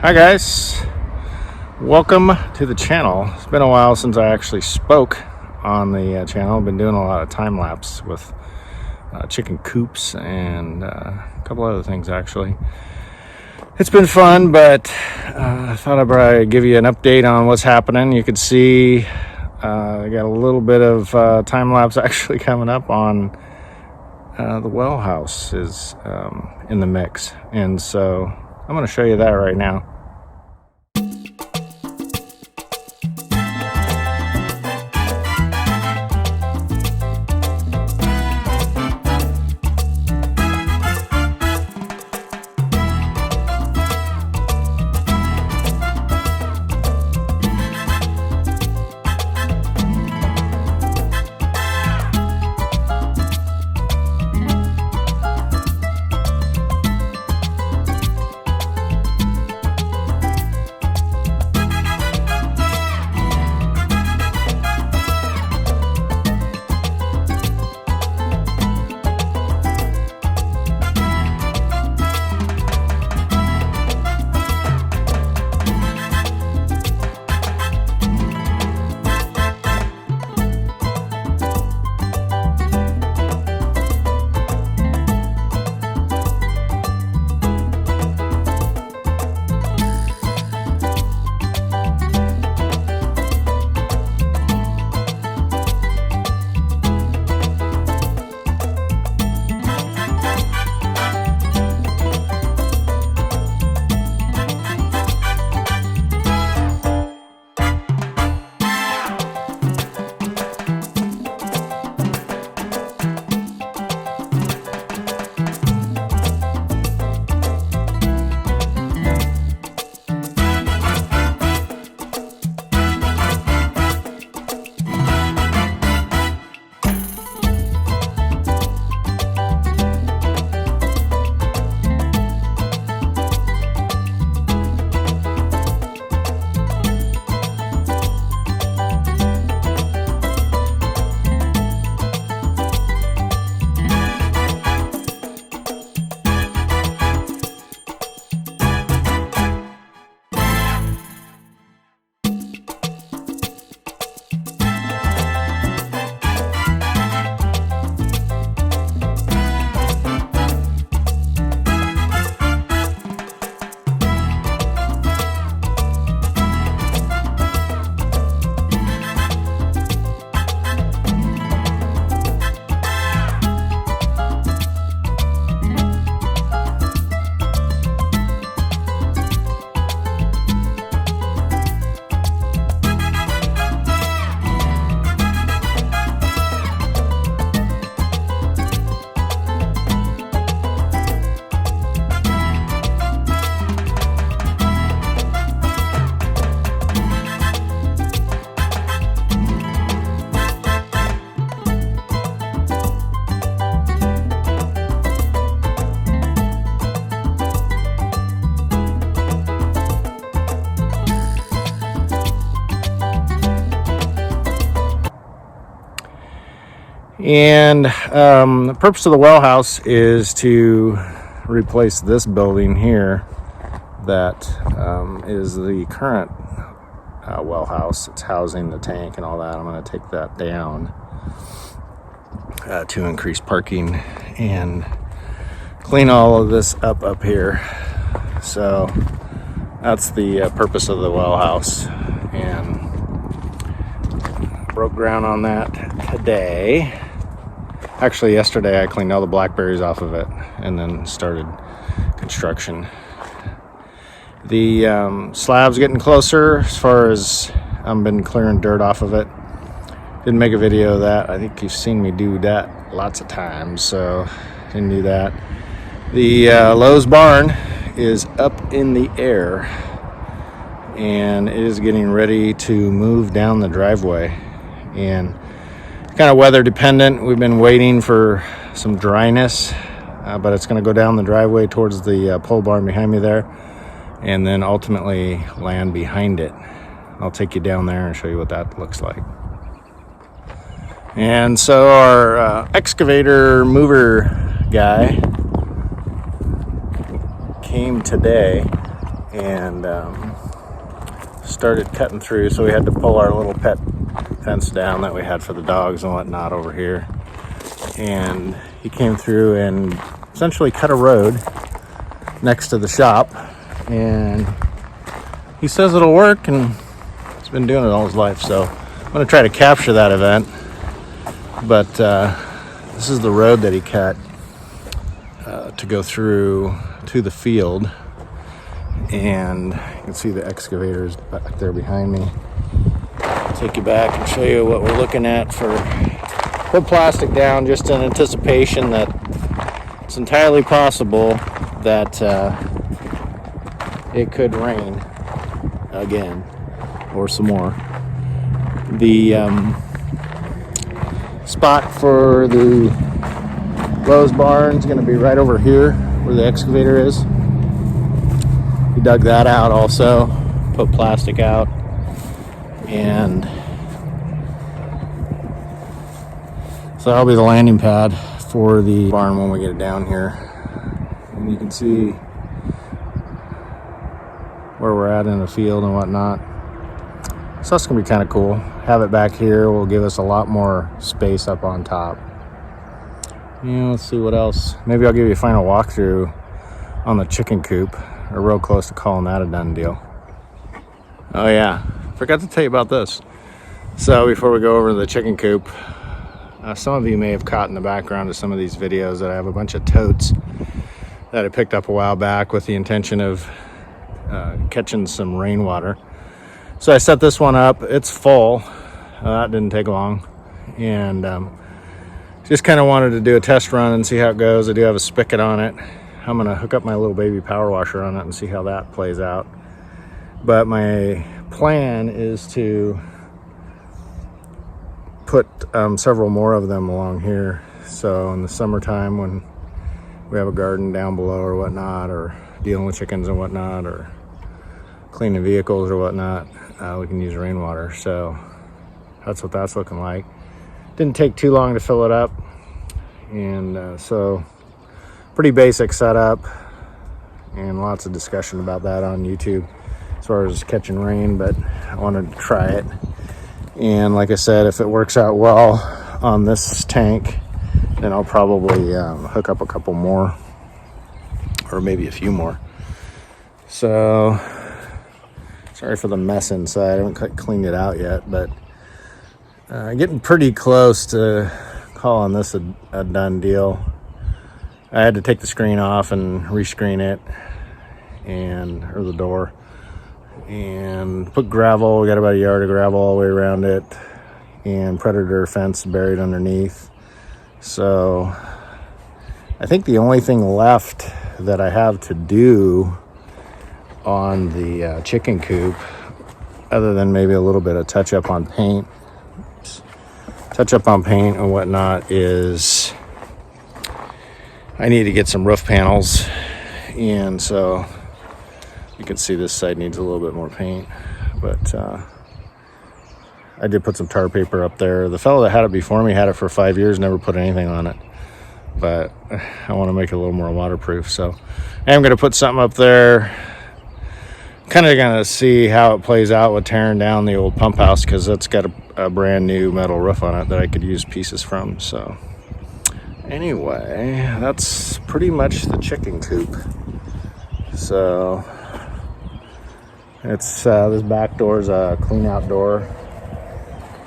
Hi guys, welcome to the channel. It's been a while since I actually spoke on the channel. I've been doing a lot of time lapse with chicken coops and a couple other things actually. It's been fun, but I thought I'd probably give you an update on what's happening. You could see I got a little bit of time lapse actually coming up on the Wellhouse is in the mix, and so I'm going to show you that right now. And the purpose of the Wellhouse is to replace this building here that is the current Wellhouse. It's housing the tank and all that. I'm going to take that down to increase parking and clean all of this up here. So that's the purpose of the Wellhouse, and broke ground on that today. Actually, yesterday I cleaned all the blackberries off of it and then started construction. The slab's getting closer as far as I've been clearing dirt off of it. Didn't make a video of that. I think you've seen me do that lots of times, so didn't do that. The Lowe's barn is up in the air and it is getting ready to move down the driveway, and kind of weather dependent. We've been waiting for some dryness, but it's going to go down the driveway towards the pole barn behind me there, and then ultimately land behind it. I'll take you down there and show you what that looks like. And so our excavator mover guy came today and started cutting through. So we had to pull our little pet fence down that we had for the dogs and whatnot over here. And he came through and essentially cut a road next to the shop, and he says it'll work, and he's been doing it all his life. So I'm going to try to capture that event. But this is the road that he cut to go through to the field, and you can see the excavators back there behind me. I'll take you back and show you what we're looking at for put plastic down, just in anticipation that it's entirely possible that it could rain again or some more. The spot for the Lowe's barn is going to be right over here where the excavator is. We dug that out also, put plastic out, and so that'll be the landing pad for the barn when we get it down here. And you can see where we're at in the field and whatnot. So that's gonna be kind of cool. Have it back here will give us a lot more space up on top. Yeah, let's see what else. Maybe I'll give you a final walkthrough on the chicken coop. We're real close to calling that a done deal. Oh yeah, forgot to tell you about this. So before we go over to the chicken coop, some of you may have caught in the background of some of these videos that I have a bunch of totes that I picked up a while back with the intention of catching some rainwater. So I set this one up. It's full. That didn't take long. And just kind of wanted to do a test run and see how it goes. I do have a spigot on it. I'm going to hook up my little baby power washer on it and see how that plays out. But my plan is to put several more of them along here. So in the summertime when we have a garden down below or whatnot, or dealing with chickens and whatnot, or cleaning vehicles or whatnot, we can use rainwater. So that's what that's looking like. Didn't take too long to fill it up. And so pretty basic setup, and lots of discussion about that on YouTube as far as catching rain, but I wanted to try it. And like I said, if it works out well on this tank, then I'll probably hook up a couple more, or maybe a few more. So sorry for the mess inside. I haven't cleaned it out yet, but getting pretty close to calling this a done deal. I had to take the screen off and rescreen it, or the door, and put gravel. We got about a yard of gravel all the way around it, and predator fence buried underneath. So I think the only thing left that I have to do on the chicken coop, other than maybe a little bit of touch up on paint and whatnot, is I need to get some roof panels. And so you can see this side needs a little bit more paint, but I did put some tar paper up there. The fellow that had it before me had it for 5 years, never put anything on it, but I want to make it a little more waterproof. So I am going to put something up there, kind of going to see how it plays out with tearing down the old pump house, because it's got a brand new metal roof on it that I could use pieces from. So anyway, that's pretty much the chicken coop. So it's this back door is a clean out door,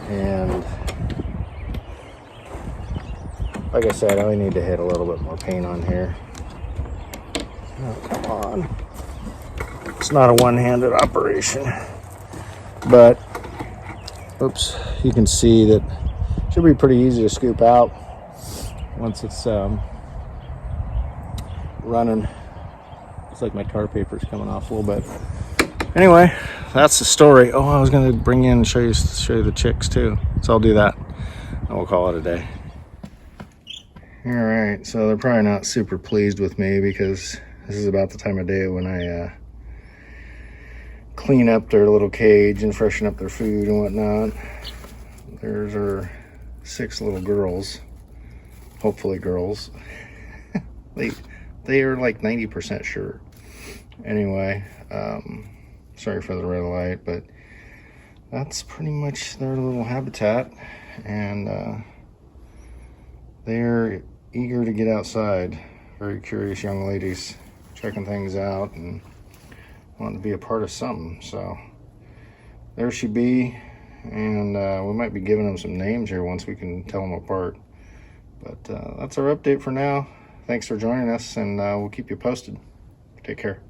and like I said, I only need to hit a little bit more paint on here. Oh, come on. It's not a one-handed operation, but oops, you can see that it should be pretty easy to scoop out once it's running. It's like my tar paper's coming off a little bit. Anyway, that's the story. Oh, I was going to bring you in and show you the chicks too, so I'll do that and we'll call it a day. All right, so they're probably not super pleased with me, because this is about the time of day when I clean up their little cage and freshen up their food and whatnot. There's our 6 little girls, hopefully girls. They are like 90% sure. Anyway, sorry for the red light, but that's pretty much their little habitat, and they're eager to get outside. Very curious young ladies, checking things out and wanting to be a part of something. So there she be, and we might be giving them some names here once we can tell them apart. But that's our update for now. Thanks for joining us, and we'll keep you posted. Take care.